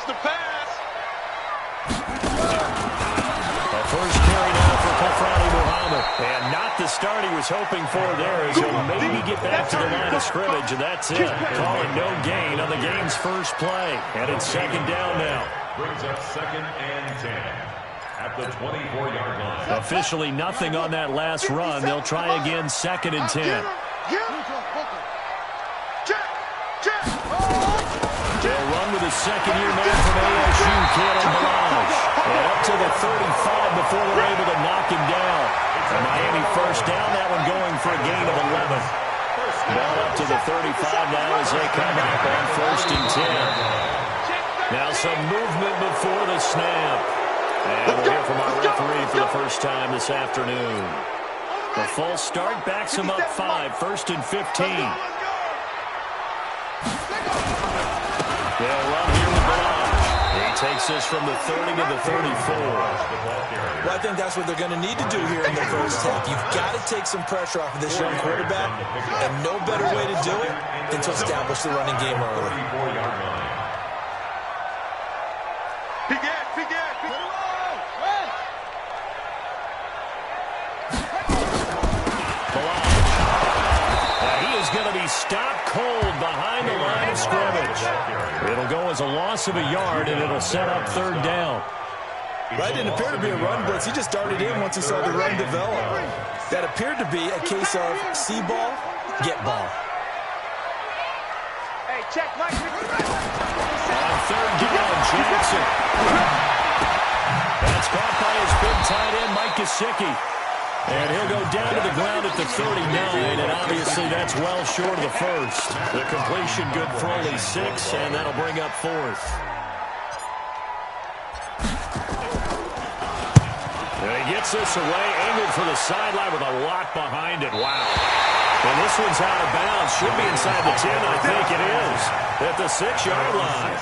That's the pass. The first carry now for Kafrani Muhammad. And not the start he was hoping for there, as he'll maybe get back to the line of scrimmage, and that's it. Calling no gain on the game's first play. And it's second down now. Brings up 2nd and 10 at the 24-yard line. Officially nothing on that last run. They'll try again, 2nd and 10. They'll run with a second-year man from ASU, Kalen Ballage. And up to the 35 before they're able to knock him down. And Miami first down, that one going for a gain of 11. Ball up to the 35 now as they come up on 1st and 10. Now some movement before the snap. And we'll hear from our referee for the first time this afternoon. The false start backs him up 5, 1st and 15. They'll run here with Ballage. He takes this from the 30 to the 34. Well, I think that's what they're going to need to do here in the first half. You've got to take some pressure off of this young quarterback, and no better way to do it than to establish the running game early. Stopped cold behind the line of scrimmage. It'll go as a loss of a yard, and it'll set up 3rd down. That didn't appear to be a run blitz. He just darted in once he saw the run develop. That appeared to be a case of see ball, get ball. Hey, check Mike. On 3rd down, Jackson. That's caught by his big tight end, Mike Gesicki. And he'll go down to the ground at the 39, and obviously that's well short of the first. The completion good for only 6, and that'll bring up 4th. And he gets this away, angled for the sideline with a lot behind it. Wow. And this one's out of bounds. Should be inside the 10, I think it is. At the 6-yard line.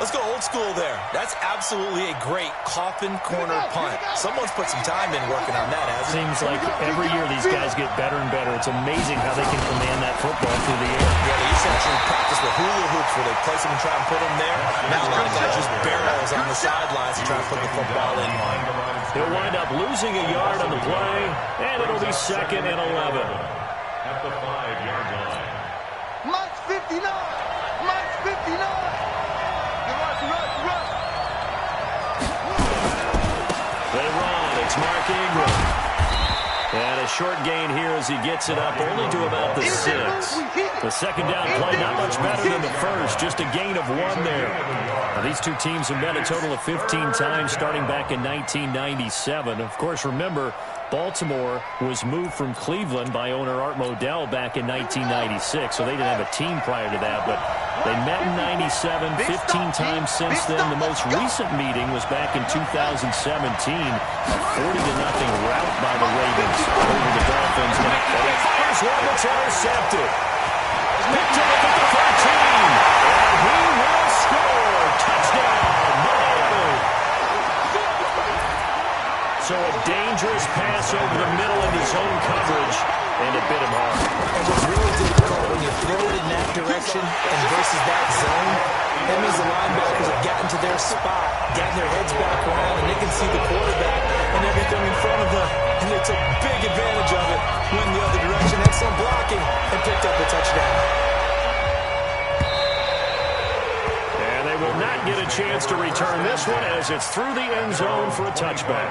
Let's go old school there. That's absolutely a great coffin corner punt. Someone's put some time in working on that, hasn't it? Seems like every year these guys get better and better. It's amazing how they can command that football through the air. Yeah, they used to actually practice with hula hoops where they place them and try and put them there. Now a lot of guys use barrels on the sidelines to try and put the football in. He'll wind up losing a yard on the play, and it'll be 2nd and 11. At the 5-yard line. Mike's 59. Mike's 59. They run. It's Mark Ingram. And a short gain here as he gets it up only to about the 6. The second down play not much better than the first, just a gain of 1 there. Now, these two teams have met a total of 15 times starting back in 1997. Of course, remember, Baltimore was moved from Cleveland by owner Art Modell back in 1996, so they didn't have a team prior to that, but they met in 97, 15 times since then. The most recent meeting was back in 2017, a 40-0 rout by the Ravens over the Dolphins. And he fires one that's intercepted. Picked up at the 13, and he will score. Touchdown, Miami. So a dangerous pass over the middle into zone coverage, and it bit him hard. And what's really difficult when you throw it in that direction and versus that zone, that means the linebackers have gotten to their spot, gotten their heads back around, and they can see the quarterback and everything in front of them. And they took big advantage of it, went the other direction, excellent blocking, and picked up a touchdown. And they will not get a chance to return this one as it's through the end zone for a touchback.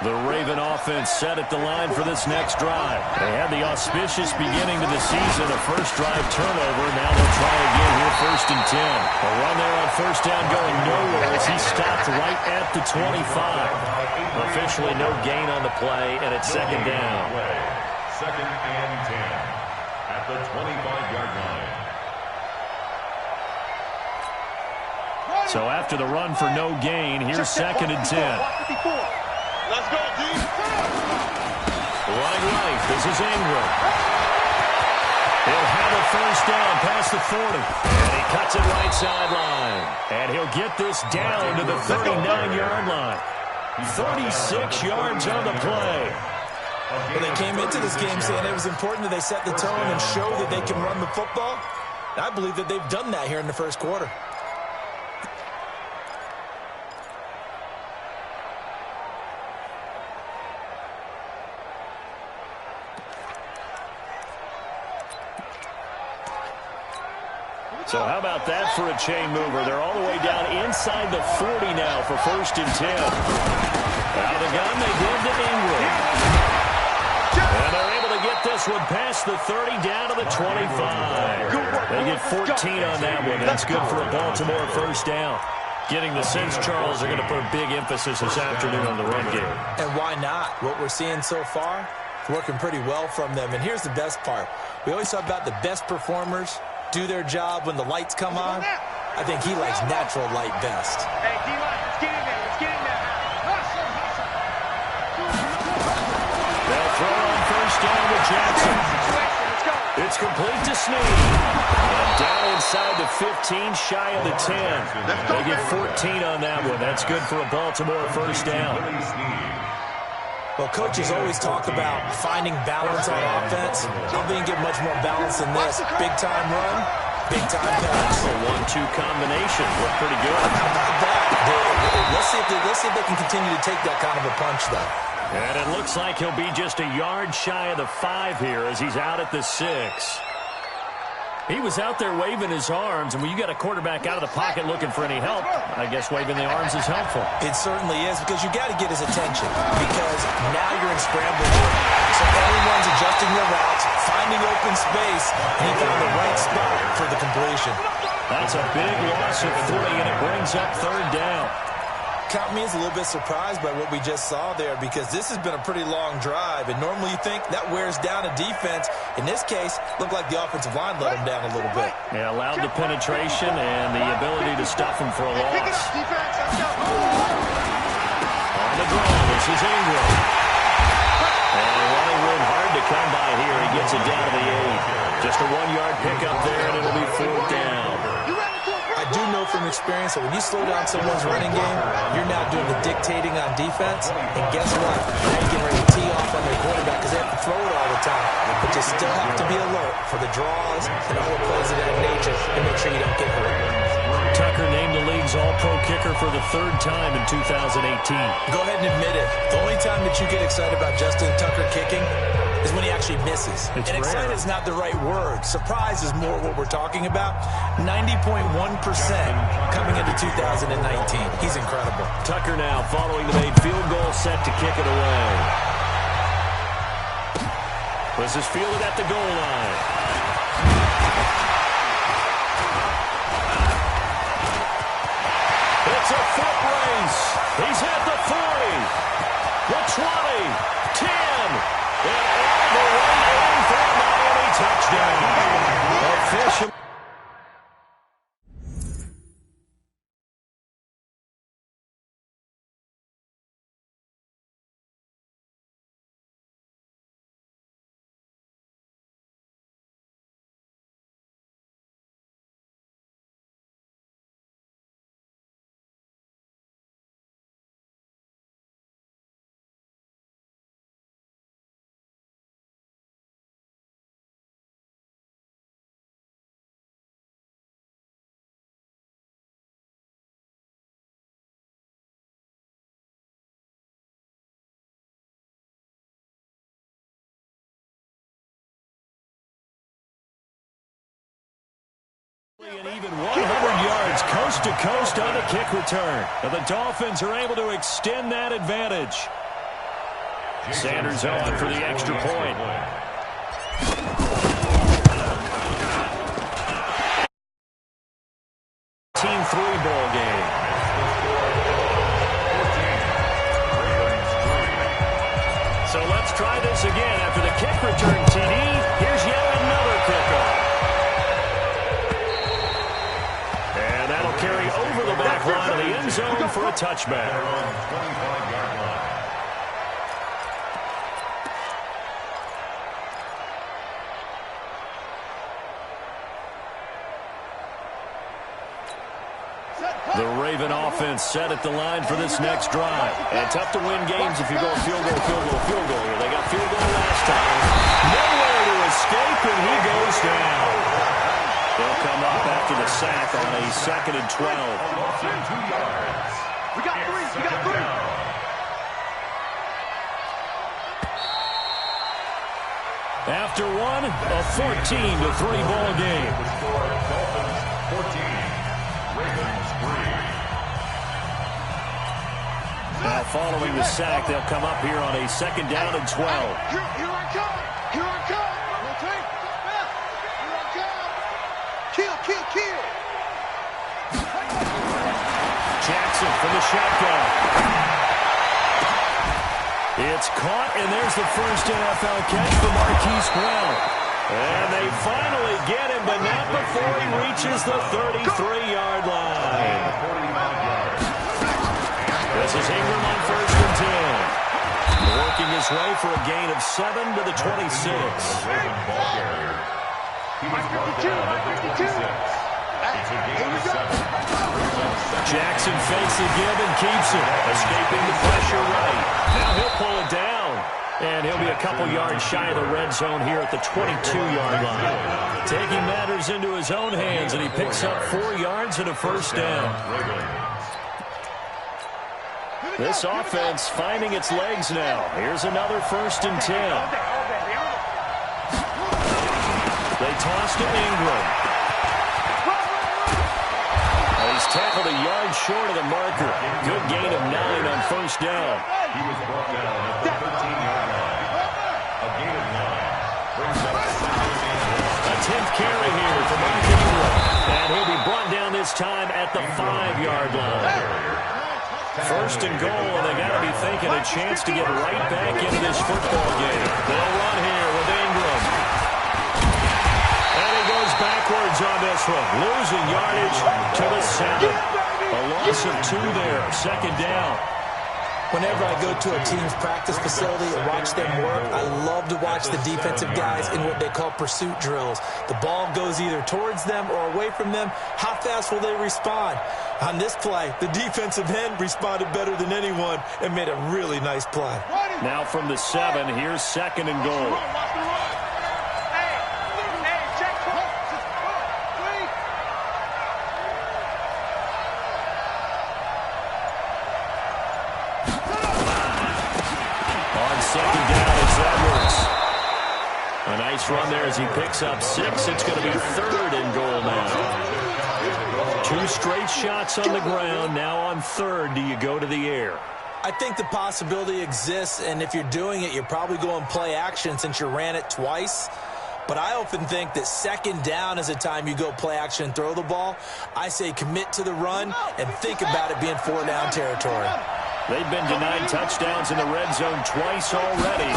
The Raven offense set at the line for this next drive. They had the auspicious beginning to the season, a first drive turnover. Now they'll try again here, 1st and 10. A run there on 1st down going nowhere as he stopped right at the 25. Officially no gain on the play, and it's 2nd down. 2nd and 10 at the 25-yard line. So after the run for no gain, here's 2nd and 10. Let's go, D. Running right, this is Ingram. He'll have a first down past the 40. And he cuts it right sideline. And he'll get this down to the 39-yard line. 36 yards on the play. Well, they came into this game saying it was important that they set the tone and show that they can run the football. And I believe that they've done that here in the first quarter. So how about that for a chain mover? They're all the way down inside the 40 now for 1st and 10. Out of the gun, they give to Ingram. And they're able to get this one past the 30 down to the 25. They get 14 on that one. That's good for a Baltimore first down. Getting the sense, Charles, are going to put a big emphasis this afternoon on the run game. And why not? What we're seeing so far, working pretty well from them. And here's the best part. We always talk about the best performers do their job when the lights come on. I think he likes natural light best. Hey, D-line, let's get in there. Let's get in there. They'll throw on first down with Jackson. It's complete to Snead. And down inside the 15, shy of the 10. They get 14 on that one. That's good for a Baltimore first down. Well, coaches always talk about finding balance on offense. I'm being given much more balance than this. Big-time run, big-time pass. A 1-2 combination. Looked pretty good. How about that? Let's see if they can continue to take that kind of a punch, though. And it looks like he'll be just a yard shy of the 5 here as he's out at the 6. He was out there waving his arms, and when you got a quarterback out of the pocket looking for any help, I guess waving the arms is helpful. It certainly is, because you got to get his attention, because now you're in scramble mode. So everyone's adjusting their routes, finding open space, and he found the right spot for the completion. That's a big loss of 3, and it brings up 3rd down. Count me as a little bit surprised by what we just saw there, because this has been a pretty long drive, and normally you think that wears down a defense. In this case, looked like the offensive line let him down a little bit. Yeah, allowed the penetration and the ability to stuff him for a loss. On the draw, this is Ingram. And running room hard to come by here. He gets it down to the 8. Just a 1-yard pickup there, and it'll be 4th down. I do know from experience that when you slow down someone's running game, you're now doing the dictating on defense. And guess what? Now you're getting ready to tee off on their quarterback because they have to throw it all the time. But you still have to be alert for the draws and other plays of that nature and make sure you don't get hurt. Tucker named the league's all-pro kicker for the 3rd time in 2018. Go ahead and admit it. The only time that you get excited about Justin Tucker kicking is when he actually misses. It's and excited rare. is not the right word. Surprise is more what we're talking about. 90.1% coming into 2019. He's incredible. Tucker now following the made field goal, set to kick it away. This is fielded at the goal line. It's a foot race. He's at the 40, the 20, 10, and all the way in for a Miami touchdown. Official. An even 100 yards coast to coast on a kick return. And the Dolphins are able to extend that advantage. Sanders on for the extra point. Team 3 ball game. So let's try this again. After the kick return TD, here's yet another kickoff. And that'll carry over the back line of the end zone for a touchback. Raven offense set at the line for this next drive. And tough to win games if you go field goal, field goal, field goal. They got field goal last time. Nowhere to escape, and he goes down. They'll come up after the sack on a 2nd and 12. We got three. We got three. After one, a 14-3 ball game. Dolphins 14, Ravens 3. Now following the sack, they'll come up here on a 2nd down and 12. Here I come. Here I come. Rotate. Here I come. Kill, kill, kill. Jackson from the shotgun. It's caught, and there's the first NFL catch for Marquise Brown. And they finally get him, but not before he reaches the 33-yard line. This is Ingram on 1st and 10. Working his way for a gain of 7 to the 26. Jackson fakes the give and keeps it, escaping the pressure right. Now he'll pull it down, and he'll be a couple yards shy of the red zone here at the 22-yard line. Taking matters into his own hands, and he picks up 4 yards and a first down. This offense finding its legs now. Here's another 1st and 10. They toss to Ingram. He's tackled a yard short of the marker. Good gain of 9 on 1st down. He was brought down at the 13-yard line. A gain of 9 brings up 2nd and 1. A 10th carry here for Mark Ingram. And he'll be brought down this time at the 5-yard line. 1st and goal, and they got to be thinking a chance to get right back into this football game. They'll run here with Ingram. And he goes backwards on this one, losing yardage to the 7. A loss of 2 there, 2nd down. Whenever I go to a team's practice facility and watch them work, I love to watch the defensive guys in what they call pursuit drills. The ball goes either towards them or away from them. How fast will they respond? On this play, the defensive end responded better than anyone and made a really nice play. Now from the 7, here's 2nd and goal. A nice run there as he picks up 6. It's going to be 3rd and goal now. 2 straight shots on the ground. Now on 3rd, do you go to the air? I think the possibility exists, and if you're doing it, you're probably going play action since you ran it twice. But I often think that 2nd down is a time you go play action and throw the ball. I say commit to the run and think about it being 4-down territory. They've been denied touchdowns in the red zone twice already.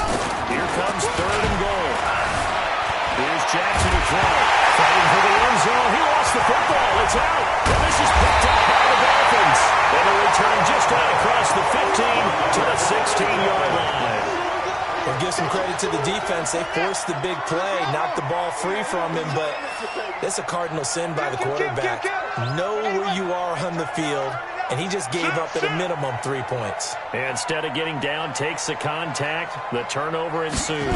Here comes 3rd and goal. Here's Jackson to throw. Fighting for the end zone. He lost the football. It's out. And this is picked up by the Dolphins. And a return just out across the 15 to the 16-yard line. Well, give some credit to the defense. They forced the big play, knocked the ball free from him, but that's a cardinal sin by the quarterback. Know where you are on the field, and he just gave up at a minimum 3 points. Instead of getting down, takes the contact. The turnover ensues.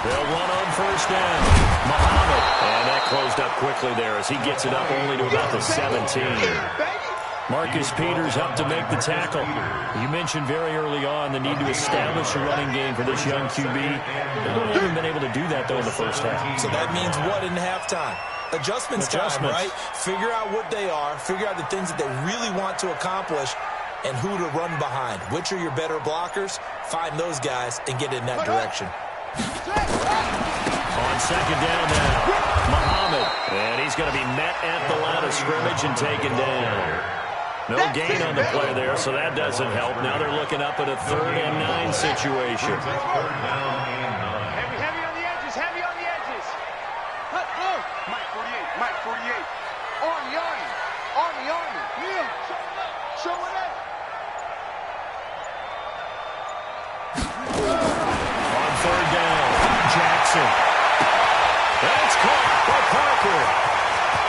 They'll run on 1st down. Muhammad. And that closed up quickly there as he gets it up only to about the 17. Marcus Peters up to make the tackle. You mentioned very early on the need to establish a running game for this young QB. They haven't been able to do that, though, in the first half. So that means what in halftime? Adjustments time, right? Figure out what they are. Figure out the things that they really want to accomplish and who to run behind. Which are your better blockers? Find those guys and get in that direction. On 2nd down now, Muhammad. And he's going to be met at the line of scrimmage and taken down. No gain on the play there, so that doesn't help. Now they're looking up at a 3rd and 9 situation. Heavy on the edges, heavy on the edges. Mike 48, Mike 48. Army. Yeah, show it up. On 3rd down, Jackson. That's caught by Parker.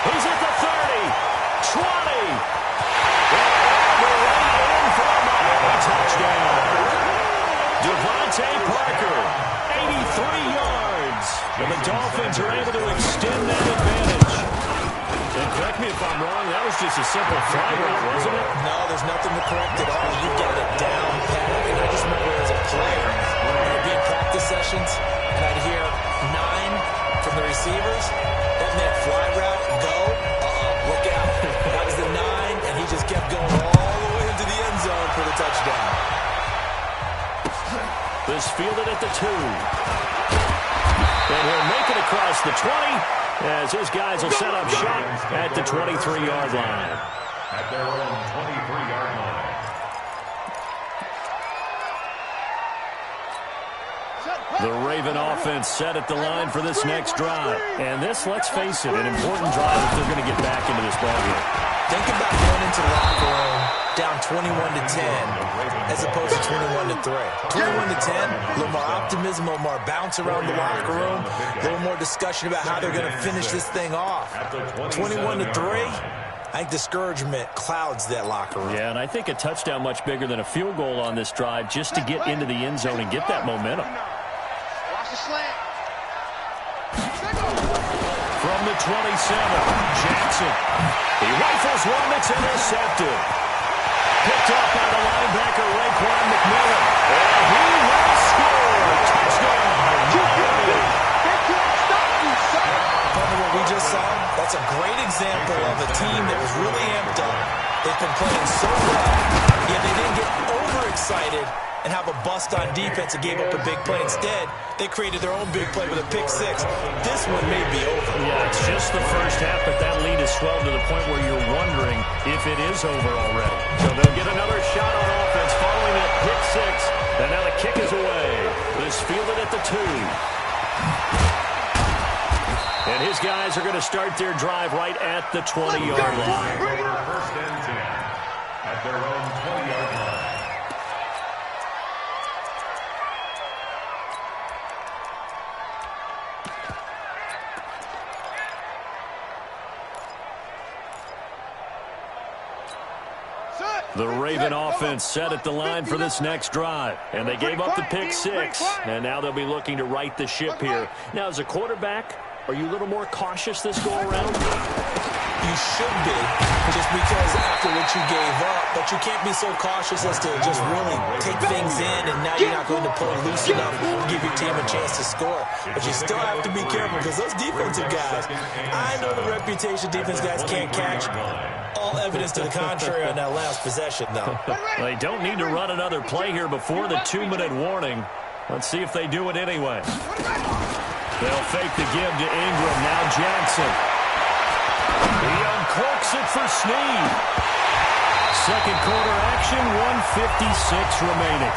He's at the 30, 20. touchdown. Devontae Parker, 83 yards. And the Dolphins are able to extend that advantage. And correct me if I'm wrong, that was just a simple fly route, wasn't it? No, there's nothing to correct at all. You got it down, Pat. And I just remember as a player, I'd be in practice sessions, and I'd hear 9 from the receivers. That meant fly route, go, look out. That was the 9, and he just kept going all the way into the end zone for the touchdown. This fielded at the 2. And he'll make it across the 20 as his guys will set up shop at the 23-yard line. At their own 23-yard line. The Raven offense set at the line for this next drive. And this, let's face it, an important drive if they're going to get back into this ballgame. Think about going into the locker room down 21-10 as opposed to 21-3. 21-10, a little more optimism, a little more bounce around the locker room, a little more discussion about how they're going to finish this thing off. 21-3, I think discouragement clouds that locker room. Yeah, and I think a touchdown much bigger than a field goal on this drive just to get into the end zone and get that momentum. Watch the slant. From the 27, Jackson. He rifles one that's intercepted. Picked up by the linebacker, Raekwon McMillan. And he will score. Touchdown. They can't stop you, son. Remember what we just saw? That's a great example of a team that was really amped up. They've been playing so well, yet they didn't get overexcited and have a bust on defense and gave up a big play. Instead, they created their own big play with a pick 6. This one may be over. Yeah, it's just the first half, but that lead is swelled to the point where you're wondering if it is over already. So they'll get another shot on offense following that pick 6. And now the kick is away. This fielded at the 2. And his guys are going to start their drive right at the 20-yard line. First and 10 at their own 20-yard line. The Raven offense set at the line for this next drive. And they gave up the pick 6. And now they'll be looking to right the ship here. Now, as a quarterback, are you a little more cautious this go-around? You should be, just because after what you gave up. But you can't be so cautious as to just really take things in, and now you're not going to play loose enough to give your team a chance to score. But you still have to be careful because those defensive guys, I know the reputation defense guys can't catch. All evidence to the contrary on that last possession, though. They don't need to run another play here before the 2-minute warning. Let's see if they do it anyway. They'll fake the give to Ingram. Now Jackson. He uncorks it for Snead. Second quarter action, 1:56 remaining.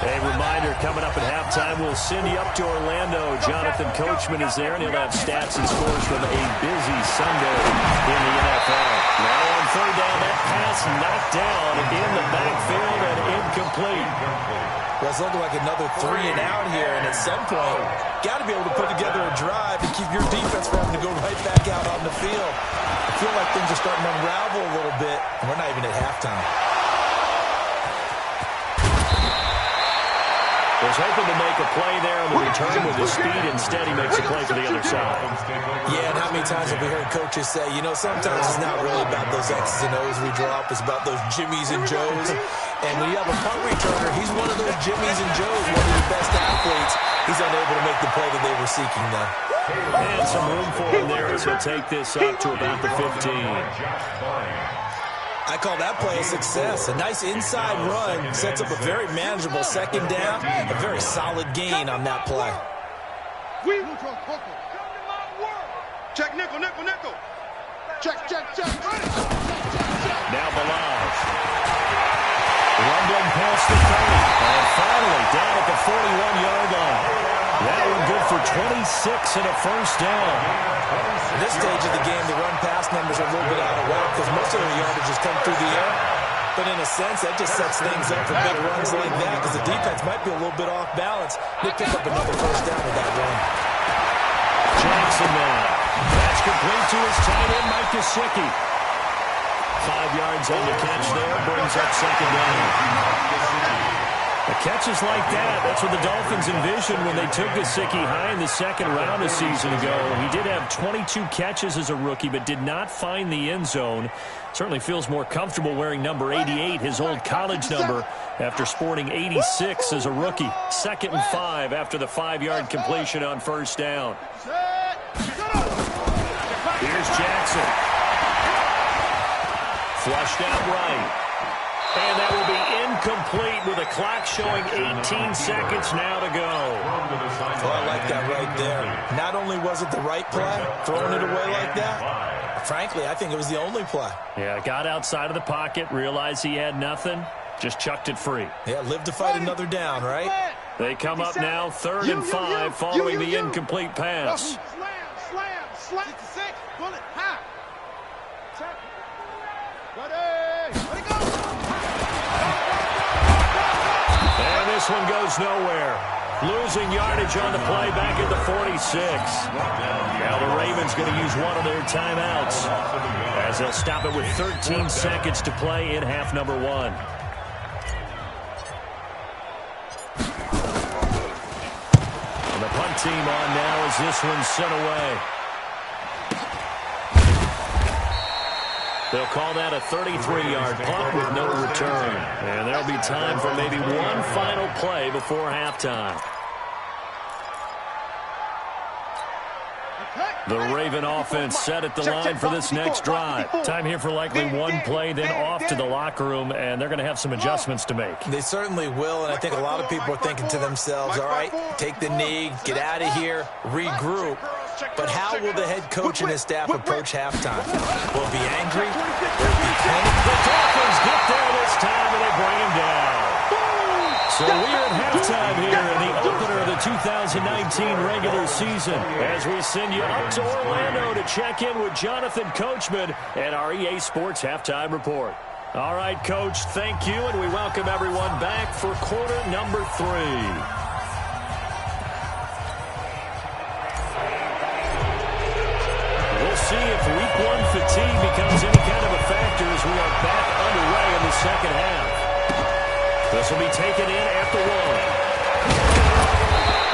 A reminder, coming up at halftime, we'll send you up to Orlando. Jonathan Coachman is there, and he'll have stats and scores from a busy Sunday in the NFL. Now on third down, that pass knocked down in the backfield and incomplete. Well, it's looking like another 3 and out here, and at some point, got to be able to put together a drive to keep your defense from having to go right back out on the field. I feel like things are starting to unravel a little bit, and we're not even at halftime. Was hoping to make a play there on the return with his speed. Instead, he makes a play for the other side. Yeah, and how many times have we heard coaches say, you know, sometimes it's not really about those X's and O's we drop. It's about those Jimmies and Joes. And when you have a punt returner, he's one of those Jimmies and Joes, one of the best athletes. He's unable to make the play that they were seeking there. And some room for him there as he'll take this up to about the 15. I call that play a success. A nice inside run sets up a very manageable second down. A very solid gain on that play. Check nickel, nickel, nickel. Check. Now Balazs. Rumbling past the 30. And finally down at the 41-yard line. That one good for 26 and a first down. At this stage of the game, the run-pass numbers are a little bit out of whack because most of their yardage has come through the air. But in a sense, that just sets things up for big runs like that because the defense might be a little bit off balance. They pick up another first down with that run. Jackson now. That's complete to his tight end, Mike Gesicki. 5 yards on the catch there, brings up second down. Catches like that, that's what the Dolphins envisioned when they took Gesicki high in the second round a season ago. He did have 22 catches as a rookie, but did not find the end zone. Certainly feels more comfortable wearing number 88, his old college number, after sporting 86 as a rookie. 2nd and 5 after the 5-yard completion on first down. Here's Jackson. Flushed out right. And that will be incomplete with a clock showing 18 seconds now to go. Oh, I like that right there. Not only was it the right play, throwing it away like that, frankly, I think it was the only play. Yeah, got outside of the pocket, realized he had nothing, just chucked it free. Yeah, live to fight another down, right? They come up now 3rd and 5 following the incomplete pass. Slam. 66. Bullet. High. Ready. Go. And this one goes nowhere. Losing yardage on the play back at the 46. Now the Ravens going to use one of their timeouts as they'll stop it with 13 seconds to play in half number 1. And the punt team on now as this one's sent away. They'll call that a 33-yard punt with no return. And there'll be time for maybe one final play before halftime. The Raven offense set at the line for this next drive. Time here for likely one play, then off to the locker room, and they're going to have some adjustments to make. They certainly will, and I think a lot of people are thinking to themselves, all right, take the knee, get out of here, regroup. But how will the head coach and his staff approach halftime? Will it be angry? Will it be panic? The Dolphins get there this time, and they bring him down. So we are at halftime here in the opener of the 2019 regular season as we send you up to Orlando to check in with Jonathan Coachman and our EA Sports Halftime Report. All right, Coach, thank you, and we welcome everyone back for quarter number 3. We'll see if week 1 fatigue becomes any kind of a factor as we are back underway in the second half. This will be taken in at the 1.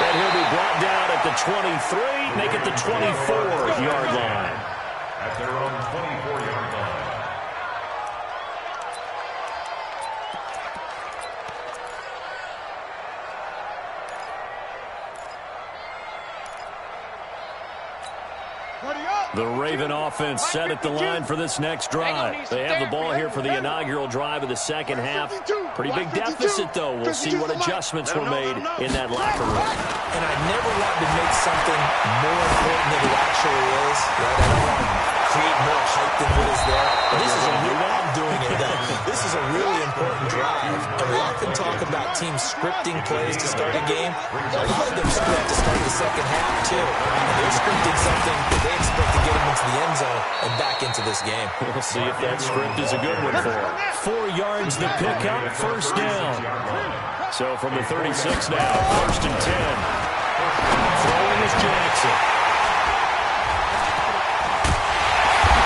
And he'll be brought down at the 23, make it the 24-yard line. At their own 24-yard line. The Raven offense set at the line for this next drive. They have the ball here for the inaugural drive of the second half. Pretty big deficit, though. We'll see what adjustments were made in that locker room. And I never want to make something more important than it actually is. Right? I don't want to create more hype than what is there. But this is a real I'm doing it. This is a really important drive. And we often talk about teams scripting plays to start a game. A lot of them do that to start the second half, too. And they're scripting something that they expect to get them into the end zone and back into this game. We'll see if that script is a good one for them. 4 yards the pickup, first down. So from the 36 now, 1st and 10. Throwing is Jackson.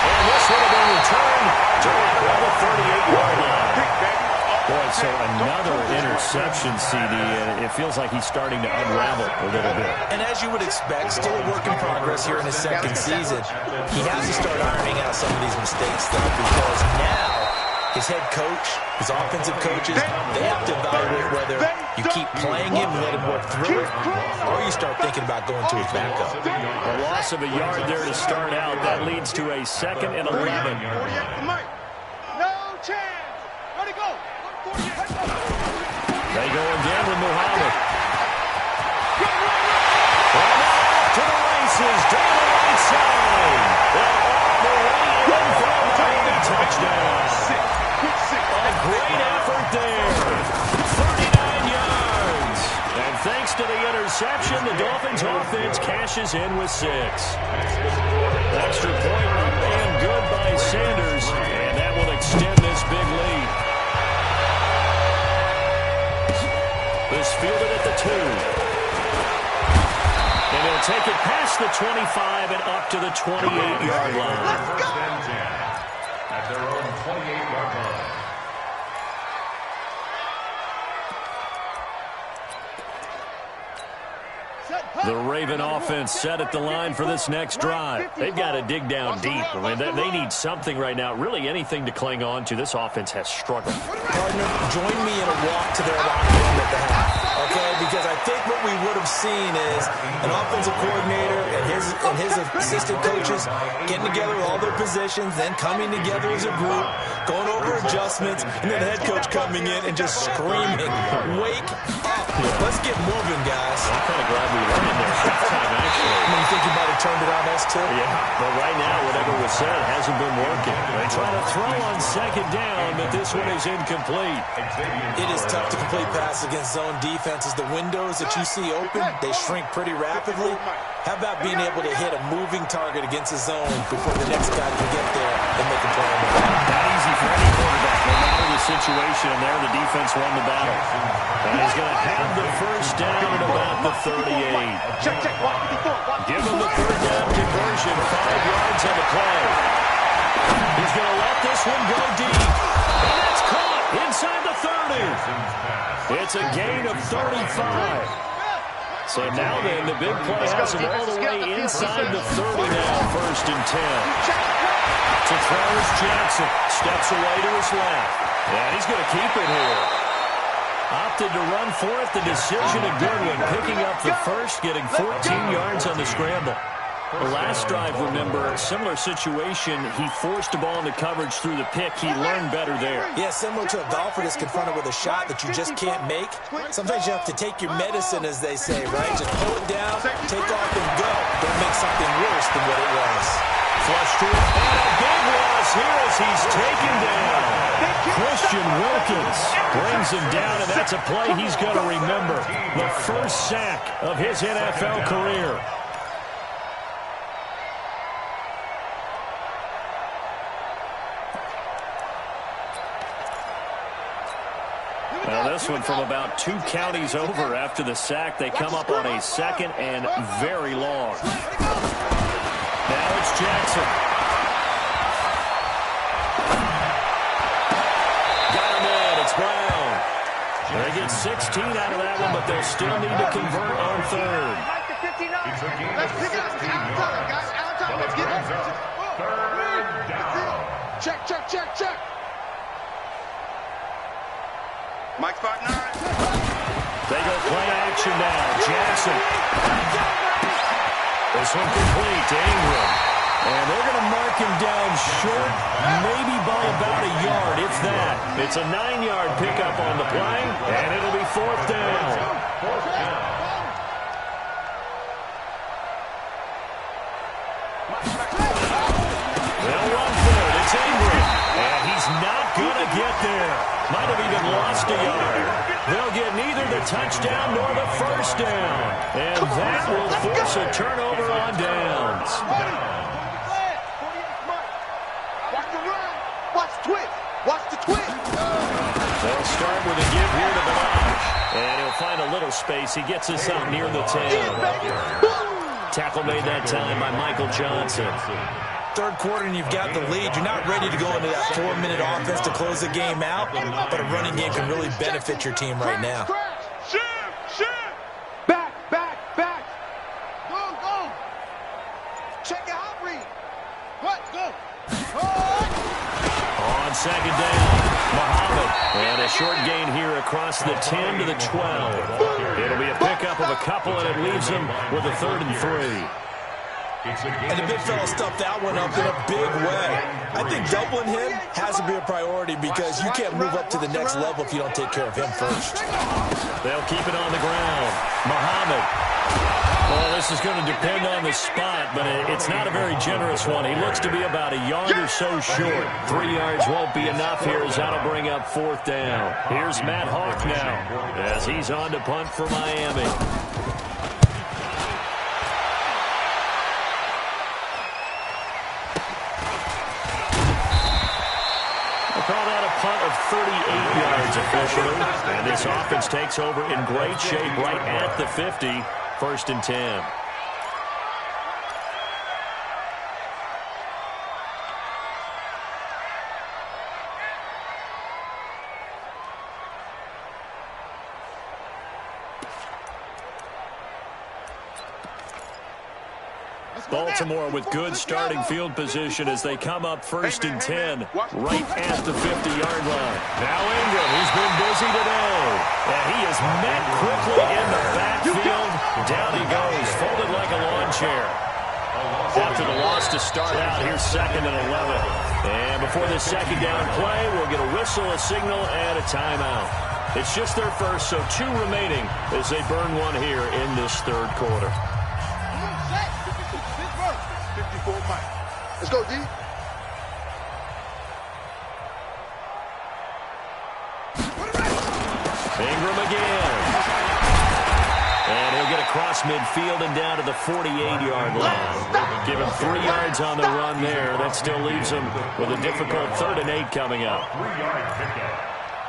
And this would have been returned to the 38-yard line. Boy, so another interception, CD, and it feels like he's starting to unravel a little bit. And as you would expect, still a work in progress here in his second season. He has to start ironing out some of these mistakes, though, because now his head coach, his offensive coaches, they have to evaluate whether you keep playing him and let him work through it, or you start thinking about going to his backup. A loss of a yard there to start out. That leads to a 2nd and 11. No chance. Ready, go. They go again with Muhammad. And now off to the races, down the right side. And all the way in for a Miami touchdown. A great effort there. 39 yards. And thanks to the interception, the Dolphins offense cashes in with 6. Extra point up and good by Sanders. And that will extend this big lead. fielded at the 2. And he'll take it past the 25 and up to the 28-yard line. First and 10 at their own 28-yard line. The Raven offense set at the line for this next drive. They've got to dig down deep. I mean, they need something right now, really anything to cling on to. This offense has struggled. Partner, join me in a walk to their locker room at the half, okay? Because I think what we would have seen is an offensive coordinator and his assistant coaches getting together with all their positions, then coming together as a group, going over adjustments, and then the head coach coming in and just screaming, "Wake up. Let's get moving, guys." I'm kind of glad we went in there halftime, actually. You think you might have turned it on us, too? Yeah, but right now, whatever was said hasn't been working. They try to throw on second down, but this one is incomplete. It is tough to complete passes against zone defenses. The windows that you see open, they shrink pretty rapidly. How about being able to hit a moving target against a zone before the next guy can get there and make a play on the ball? Not easy for any quarterback, no matter the situation, and there the defense won the battle. And he's going to have the first down at about the 38. Give him the third down conversion, 5 yards on the play. He's going to let this one go deep. And that's caught inside the 30. It's a gain of 35. So now then, the big play has him all the way inside the 30 now, first and 10. To throw is Jackson. Steps away to his left. And he's going to keep it here. Opted to run for it. The decision a good one. Picking up the first, getting 14 yards on the scramble. The last drive, remember, similar situation. He forced the ball into coverage through the pick. He learned better there. Yeah, similar to a golfer that's confronted with a shot that you just can't make. Sometimes you have to take your medicine, as they say, right? Just pull it down, take off, and go. Don't make something worse than what it was. Flush to it. And a big loss here as he's taken down. Christian Wilkins brings him down, and that's a play he's going to remember. The first sack of his NFL career. Now this one from about 2 counties over after the sack. They come up on a second and very long. Now it's Jackson. Got him in. It's Brown. They get 16 out of that one, but they'll still need to convert on third. Let's pick it up. Out of time, guys. Out of time. Let's get it. Third down. Check, check, check, check. Mike spot 9. They go play action now. Jackson. This one complete to Ingram. And they're going to mark him down short, maybe by about a yard, if that. It's a 9-yard pickup on the play, and it'll be 4th down. They'll run for it. It's Ingram. And he's not going to get there. Might have even lost a yard. They'll get neither the touchdown nor the first down. And that will force a turnover on downs. Watch the run. Watch the twist. Watch the twist. They'll start with a give here to Balaj. And he'll find a little space. He gets us out near the 10. Tackle made that time by Michael Johnson. Third quarter and you've got the lead. You're not ready to go into that 4-minute offense to close the game out, but a running game can really benefit your team right now. Back, back, back. Go, go. Check it out, read. What? Go. On second down, Muhammad. And a short gain here across the 10 to the 12. It'll be a pickup of a couple, and it leaves him with a 3rd and 3. And the big fella stuffed that one up in a big way. I think doubling him has to be a priority because you can't move up to the next level if you don't take care of him first. They'll keep it on the ground. Muhammad. Well, this is going to depend on the spot, but it's not a very generous one. He looks to be about a yard or so short. 3 yards won't be enough here as that'll bring up 4th down. Here's Matt Hawk now as he's on to punt for Miami. Call that a punt of 38 yards, a officially. And this offense takes over in great shape right at the 50. 1st and 10. Baltimore with good starting field position as they come up 1st and 10 right at the 50-yard line. Now Ingram, he's been busy today. And he is met quickly in the backfield. Down he goes, folded like a lawn chair. After the loss to start out, here's 2nd and 11. And before this 2nd down play, we'll get a whistle, a signal, and a timeout. It's just their first, so 2 remaining as they burn one here in this 3rd quarter. Let's go, D. Ingram again. And he'll get across midfield and down to the 48-yard line. Give him 3 yards on the run there. That still leaves him with a difficult 3rd and 8 coming up. 3-yard pickup.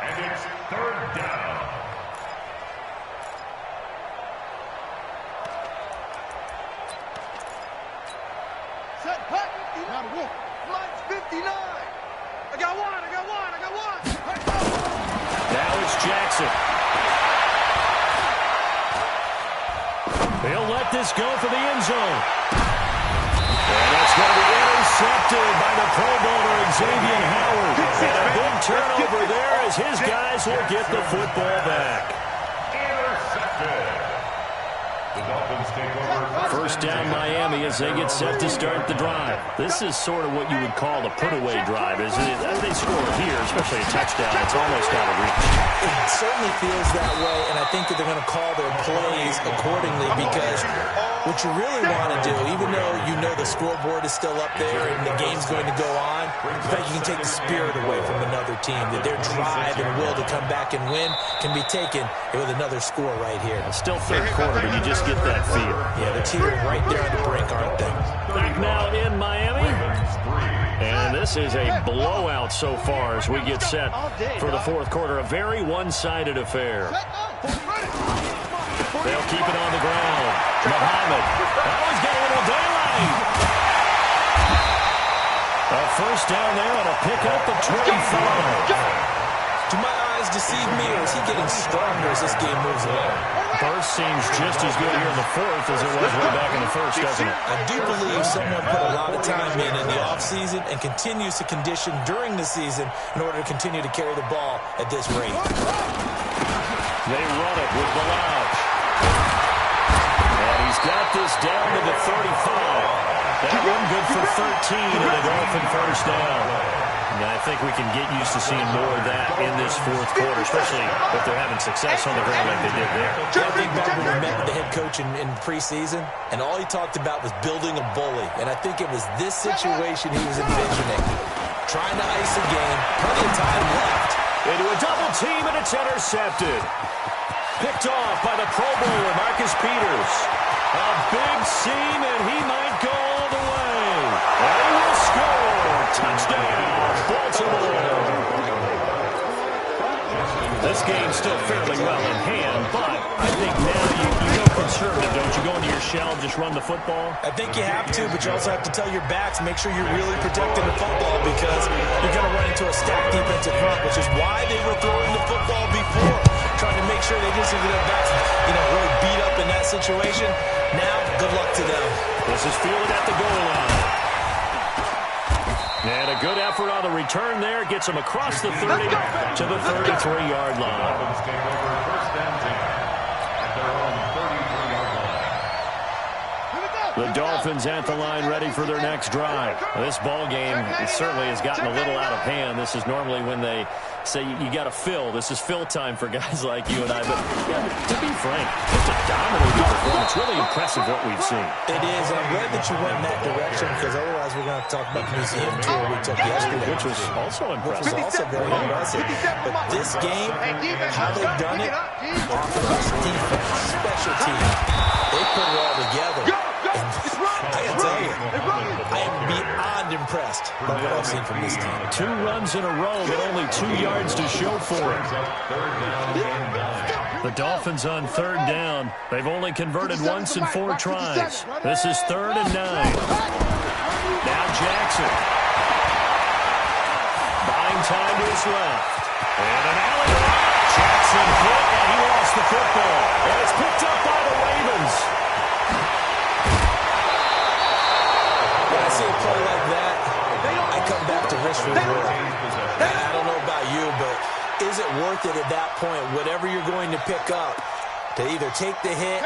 And it's 3rd down. Lights 59. I got one. Now it's Jackson. He'll let this go for the end zone. And that's going to be intercepted by the Pro Bowler Xavier Howard. And a big turnover there as his guys will get the football back. Intercepted. The Dolphins take over. 1st down Miami as they get set to start the drive. This is sort of what you would call the put-away drive, isn't it? As they score here, especially a touchdown, it's almost out of reach. It certainly feels that way, and I think that they're going to call their plays accordingly because what you really want to do, even though you know the scoreboard is still up there and the game's going to go on, in fact, you can take the spirit away from another team, that their drive and will to come back and win can be taken with another score right here. It's still 3rd quarter, but you just get that feel. Yeah, they're teetering right there on the brink, aren't they? Back now in Miami. And this is a blowout so far as we get set for the 4th quarter. A very one-sided affair. They'll keep it on the ground. Muhammad. Always got a little daylight. A 1st down there on a pickup at 25. Do my eyes deceive me, or is he getting stronger as this game moves along? Burst seems just as good here in the 4th as it was way back in the 1st, doesn't it? I do believe someone put a lot of time in the offseason and continues to condition during the season in order to continue to carry the ball at this rate. They run it with Balaj. And he's got this down to the 35. That one good for 13 and a Dolphin 1st down. And I think we can get used to seeing more of that in this 4th quarter, especially if they're having success on the ground like they did there. I think back when we met with the head coach in preseason, and all he talked about was building a bully. And I think it was this situation he was envisioning. Trying to ice a game, plenty of time left. Into a double team, and it's intercepted. Picked off by the Pro Bowler, Marcus Peters. A big seam, and he might go all the way. And he will score. Touchdown, Baltimore. This game's still fairly well in hand, but I think now you go conservative, don't you? Go into your shell, just run the football? I think you have to, but you also have to tell your backs, make sure you're really protecting the football because you're going to run into a stacked defensive front, which is why they were throwing the football before, trying to make sure they just get their backs, really beat up in that situation. Now, good luck to them. This is fielded at the goal line. And a good effort on the return there. Gets him across the 30 to the 33-yard line. Dolphins take over 1st and 10 at their own 33-yard line. The Dolphins at the line ready for their next drive. This ball game certainly has gotten a little out of hand. This is normally when they say you got to fill. This is fill time for guys like you and I. But yeah, to be frank, it's a dominating performance. Really impressive what we've seen. It is, and I'm glad that you went in that direction because otherwise we're going to have to talk about the museum tour we took yesterday. Which was also impressive. Which was also very impressive. But this game, how they've done it, offense, defense, special teams, they put it all together. I can tell you, I am beyond impressed love what I've seen from this team. 2 runs in a row, but only 2 yards to show for it. The Dolphins on 3rd down. They've only converted once in 4 tries. This is 3rd and 9. Now Jackson. Buying time to his left. And an alley. Jackson hit, and he lost the football. And it's picked up by the Ravens. When I see a play like that, I come back to risk reward. I don't know about you, but is it worth it at that point, whatever you're going to pick up, to either take the hit,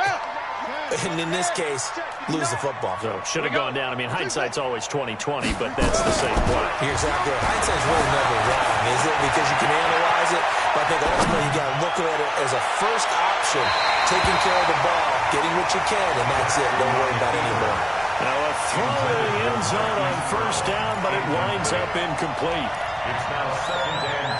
and in this case, lose the football? So should have gone down. I mean, hindsight's always 20/20, but that's the same play. You're exactly right. Hindsight's really never wrong, is it? Because you can analyze it, but I think ultimately you got to look at it as a first option, taking care of the ball, getting what you can, and that's it. Don't worry about any more. Now a throw in the end zone on 1st down, but it winds up incomplete. It's now 2nd and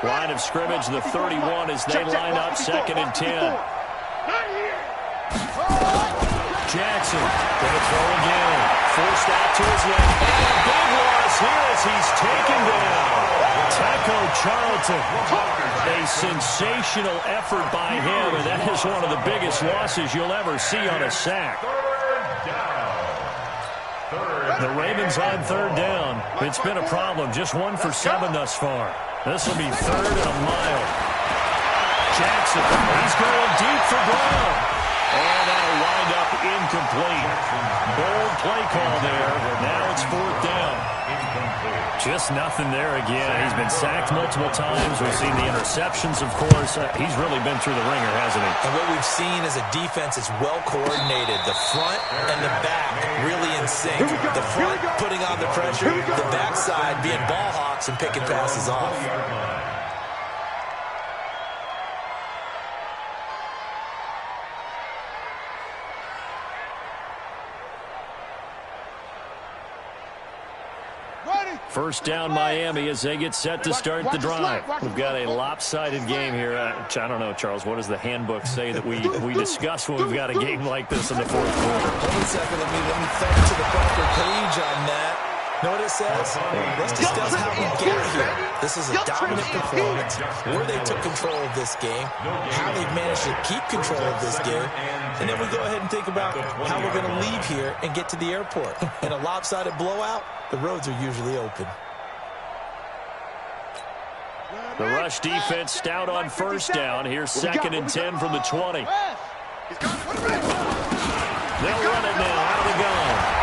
10. Line of scrimmage, the 31 as they line up 2nd and 10. Jackson going to throw again. Forced out to his left. And a big loss here as he's taken down. Taco Charlton. A sensational effort by him, and that is one of the biggest losses you'll ever see on a sack. The Ravens on 3rd down. It's been a problem. Just 1 for 7 thus far. This will be 3rd and a mile. Jackson, he's going deep for Brown. And that'll wind up incomplete. Bold play call there. Now it's 4th down. Just nothing there again. He's been sacked multiple times. We've seen the interceptions, of course. He's really been through the ringer, hasn't he? And what we've seen is a defense that's well coordinated. The front and the back really in sync. The front putting on the pressure. The backside being ball hawks and picking passes off. First down, Miami, as they get set to start the drive. We've got a lopsided game here. I don't know, Charles, what does the handbook say that we discuss when we've got a game like this in the 4th quarter? Hold a second. Let me thumb to the proper page on that. Know what it says? Let's discuss how we get here. This is a dominant performance, where they took control of this game, how they've managed to keep control of this game, and then we go ahead and think about how we're going to leave here and get to the airport. In a lopsided blowout, the roads are usually open. The rush defense stout on 1st down. Here's 2nd and 10 from the 20. They'll run it now out of the gun.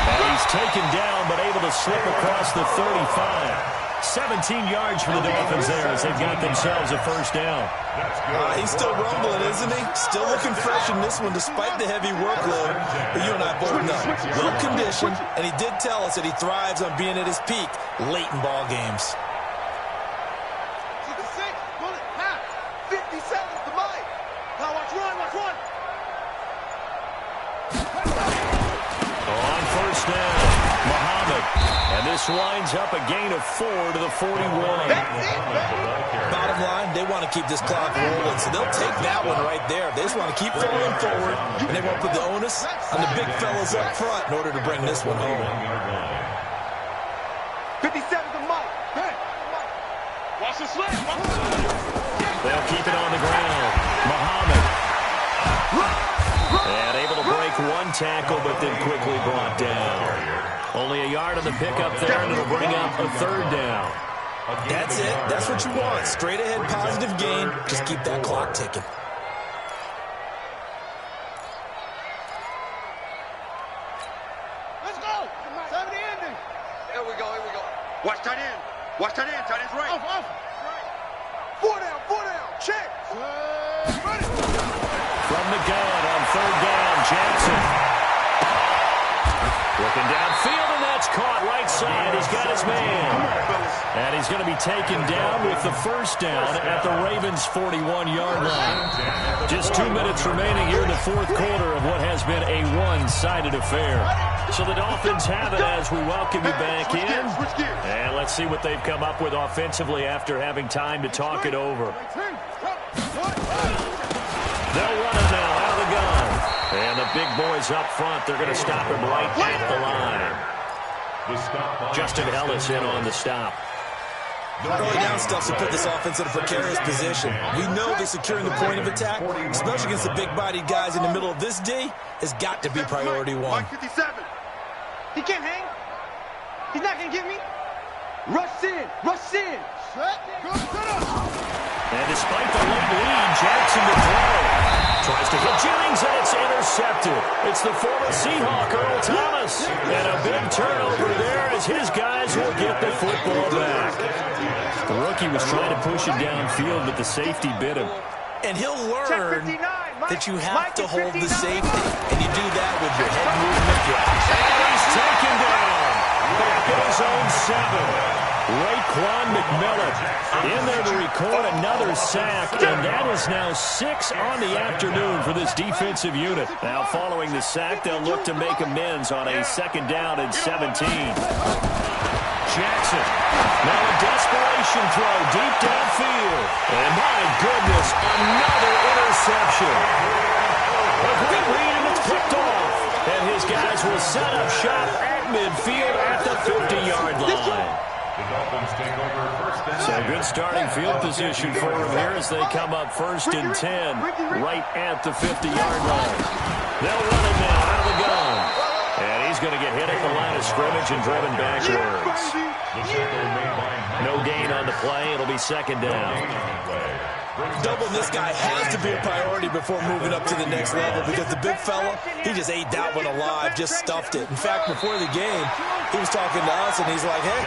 And he's taken down, but able to slip across the 35. 17 yards for the Dolphins there as they've got themselves a 1st down. He's still rumbling, isn't he? Still looking fresh in this one despite the heavy workload. But you and I both know, well conditioned, and he did tell us that he thrives on being at his peak late in ball games. 50 seconds to Mike. Now watch run. On 1st down, Muhammad. And this winds up a gain of 4 to the 41. Bottom line, they want to keep this clock rolling, so they'll take that one right there. They just want to keep falling forward, and they want to put the onus on the big fellas up front in order to bring this one home. 50 seconds to Mike. Hey. Watch the slip. They'll keep it on the ground. Muhammad. And able to break 1 tackle, but then quickly brought down. Only a yard on the pickup there, and it'll bring up a 3rd down. That's it. That's what you want. Straight ahead, positive gain. Just keep that clock ticking. Let's go. 70 ending. Here we go. Watch tight end. Tight end's right. Off. Four down. Check. Ready. From the gun on 3rd down, Jackson. Looking downfield, and that's caught right side. He's got his man. And he's going to be taken down with the 1st down at the Ravens' 41-yard line. Just 2 minutes remaining here in the 4th quarter of what has been a one-sided affair. So the Dolphins have it as we welcome you back in. And let's see what they've come up with offensively after having time to talk it over. They'll run him now out of the gun. And the big boys up front, they're going to stop him right at the line. Justin Ellis in on the stop. Early down stuff to put this offense in a precarious position. We know that securing the point of attack, especially against the big-bodied guys in the middle of this D, has got to be priority one. 57. He can't hang. He's not going to get me. Rush in. Rush in. And despite the late lead, Jackson to throw. Tries to hit Jennings, and it's intercepted. It's the former Seahawk, Earl Thomas. And a big turnover there as his guys will get the football back. The rookie was trying to push it downfield, but the safety bit him. And he'll learn that you have to hold the safety. And you do that with your head movement, your action. And he's taken down. Back at his own 7. Raekwon McMillan in there to record another sack, and that is now 6 on the afternoon for this defensive unit. Now following the sack, they'll look to make amends on a 2nd down and 17. Jackson, now a desperation throw deep downfield. And my goodness, another interception. A great read, and it's picked off. And his guys will set up shop at midfield at the 50-yard line. So good starting field position for him here as they come up 1st and 10 right at the 50-yard line. They'll run him now out of the gun. And he's going to get hit at the line of scrimmage and driven backwards. No gain on the play. It'll be 2nd down. Doubling this guy has to be a priority before moving up to the next level because the big fella, he just ate that one alive, just stuffed it. In fact, before the game, he was talking to us, and he's like, hey,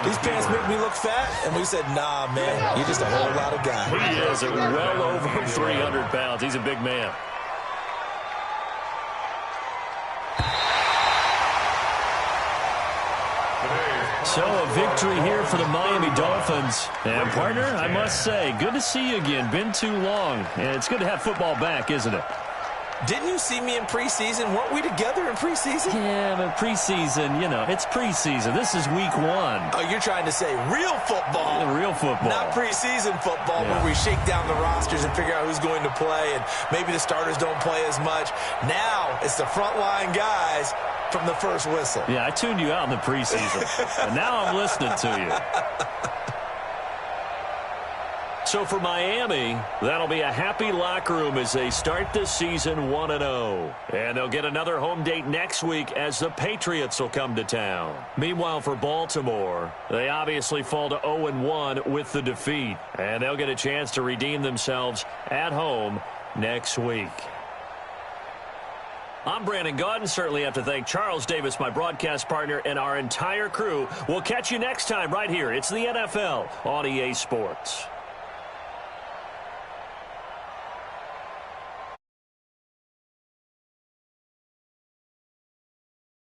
these pants make me look fat. And we said, nah, man, you're just a whole lot of guy. He is well over 300 pounds. He's a big man. So a victory here for the Miami Dolphins. And, partner, I must say, good to see you again. Been too long. And it's good to have football back, isn't it? Didn't you see me in preseason? Weren't we together in preseason? Yeah, but preseason, you know, it's preseason. This is week 1. Oh, you're trying to say real football. Yeah, real football. Not preseason football where we shake down the rosters and figure out who's going to play, and maybe the starters don't play as much. Now it's the frontline guys from the first whistle. Yeah, I tuned you out in the preseason, and now I'm listening to you. So for Miami, that'll be a happy locker room as they start this season 1-0. And they'll get another home date next week as the Patriots will come to town. Meanwhile, for Baltimore, they obviously fall to 0-1 with the defeat. And they'll get a chance to redeem themselves at home next week. I'm Brandon Gaudin. Certainly have to thank Charles Davis, my broadcast partner, and our entire crew. We'll catch you next time right here. It's the NFL on EA Sports.